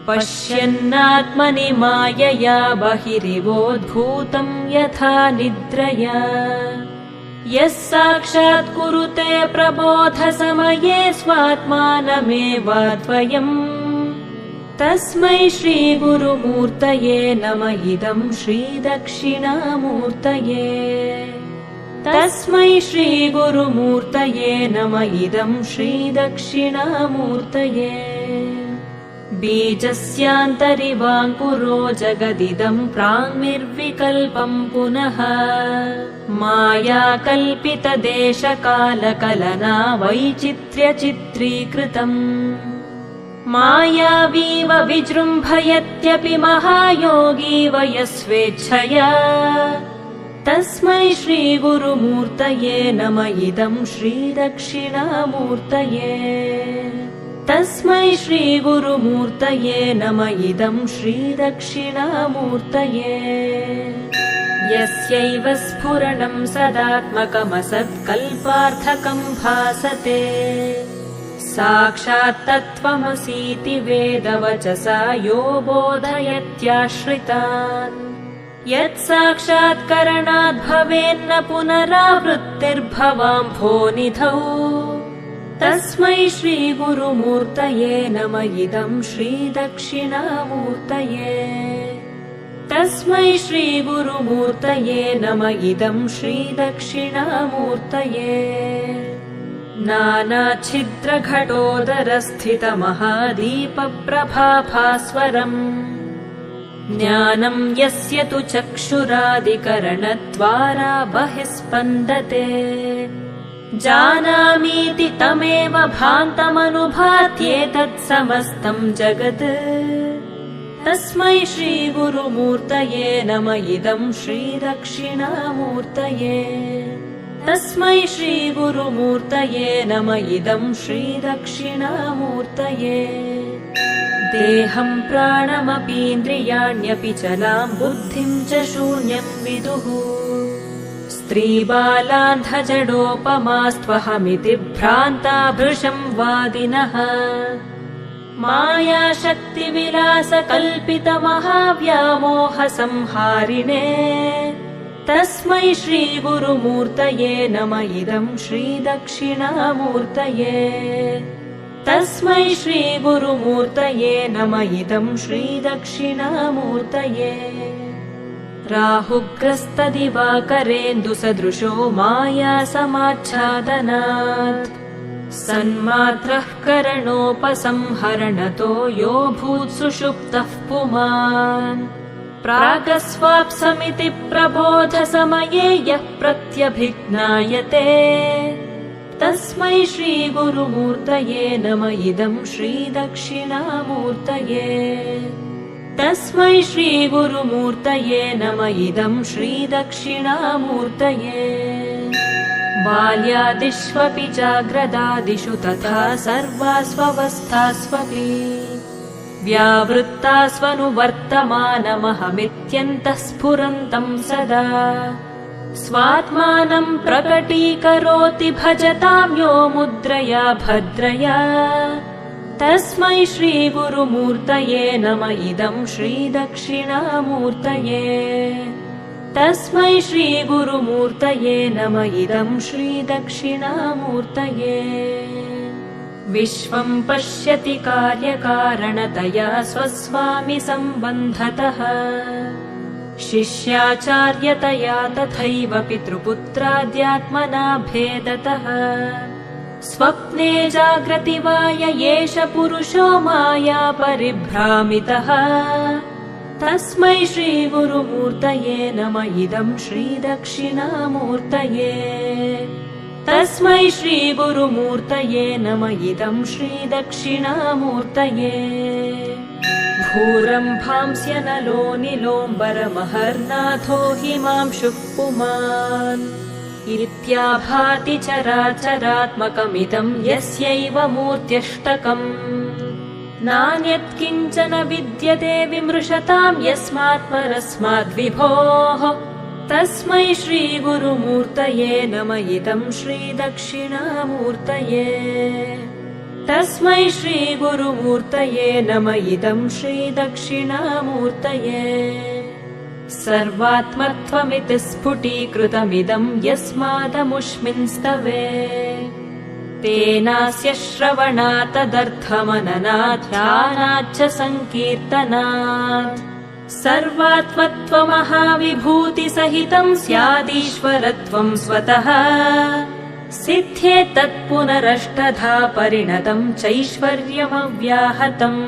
पश्यन्नात्मनि मायया बहिरिवोद्भूतम् यथा निद्रया यः साक्षात् कुरुते प्रबोधसमये स्वात्मानमेवाद्वयम् तस्मै श्रीगुरुमूर्तये नम इदम् श्रीदक्षिणामूर्तये तस्मै श्रीगुरुमूर्तये नम इदम् श्रीदक्षिणामूर्तये बीजस्यान्तरिवाङ्कुरो जगदिदम् प्राङ्निर्विकल्पम् पुनः मायाकल्पितदेशकालकलना वैचित्र्यचित्रीकृतम् मायावीव विजृम्भयत्यपि महायोगी वयस्वेच्छया तस्मै श्रीगुरुमूर्तये नम इदम् श्रीदक्षिणामूर्तये तस्मै श्रीगुरुमूर्तये नम इदम् श्रीदक्षिणामूर्तये यस्यैव स्फुरणम् सदात्मकमसत्कल्पार्थकम् भासते साक्षात् तत्त्वमसीति वेदवचसा यो बोधयत्याश्रितान् यत् साक्षात्करणाद् भवेन्न पुनरावृत्तिर्भवाम्भोनिधौ तस्मै श्रीगुरुमूर्तये नम इदम् श्रीदक्षिणामूर्तये तस्मै श्रीगुरुमूर्तये नम इदम् श्रीदक्षिणामूर्तये नानाच्छिद्रघटोदरस्थितमहादीपप्रभाभास्वरम् ज्ञानम् यस्य तु चक्षुरादिकरणद्वारा बहिःस्पन्दते जानामीति तमेव भान्तमनुभात्येतत्समस्तम् जगत् तस्मै श्रीगुरुमूर्तये नम इदम् श्रीदक्षिणामूर्तये तस्मै श्रीगुरुमूर्तये नम इदम् श्रीदक्षिणामूर्तये देहम् प्राणमपीन्द्रियाण्यपि चलाम् बुद्धिम् च शून्यम् विदुः स्त्रीबालान्धजडोपमास्त्वहमिति भ्रान्ता भृशम् वादिनः मायाशक्तिविलासकल्पितमहाव्यामोहसंहारिणे तस्मै श्रीगुरुमूर्तये नम इदम् श्रीदक्षिणामूर्तये तस्मै श्रीगुरुमूर्तये नम इदम् श्रीदक्षिणामूर्तये राहुग्रस्तदिवाकरेन्दुसदृशो मायासमाच्छादनात् सन्मात्रः करणोपसंहरणतो यो भूत्सुषुप्तः पुमान् प्रागस्वाप्समिति प्रबोधसमये यः प्रत्यभिज्ञायते तस्मै श्रीगुरुमूर्तये नम इदम् श्रीदक्षिणामूर्तये तस्मै श्रीगुरुमूर्तये नम इदम् श्रीदक्षिणामूर्तये बाल्यादिष्वपि जाग्रदादिषु तथा सर्वास्वस्थास्वपि व्यावृत्तास्वनुवर्तमानमहमित्यन्तः स्फुरन्तम् सदा स्वात्मानम् प्रकटीकरोति भजताम् यो मुद्रया भद्रया तस्मै श्रीगुरुमूर्तये नम इदम् श्रीदक्षिणामूर्तये तस्मै श्रीगुरुमूर्तये नम इदम् श्रीदक्षिणामूर्तये विश्वम् पश्यति कार्यकारणतया स्वस्वामि सम्बन्धतः शिष्याचार्यतया तथैव पितृपुत्राद्यात्मना भेदतः स्वप्ने जाग्रति वा य एष पुरुषो माया परिभ्रामितः तस्मै श्रीगुरुमूर्तये नम इदम् श्रीदक्षिणामूर्तये तस्मै श्रीगुरुमूर्तये नम इदम् श्रीदक्षिणामूर्तये भूरम्भांस्यनलो निलोम्बरमहर्नाथो हिमांशुः पुमान् इत्याभाति चराचरात्मकमिदम् यस्यैव मूर्त्यष्टकम् नान्यत्किञ्चन विद्यते विमृशताम् यस्मात्परस्माद्विभोः तस्मै श्रीगुरुमूर्तये नम इदम् श्रीदक्षिणामूर्तये तस्मै श्रीगुरुमूर्तये नम इदं श्रीदक्षिणामूर्तये सर्वात्मत्वमिति स्फुटीकृतमिदं यस्मादमुष्मिंस्तवे तेनास्य श्रवणात् तदर्थमननात् ध्यानाच्च सङ्कीर्तनात् सर्वात्मत्वमहाविभूतिसहितं स्यादीश्वरत्वं स्वतः सिद्ध्येत् तत्पुनरष्टधा परिणतं चैश्वर्यमव्याहतम्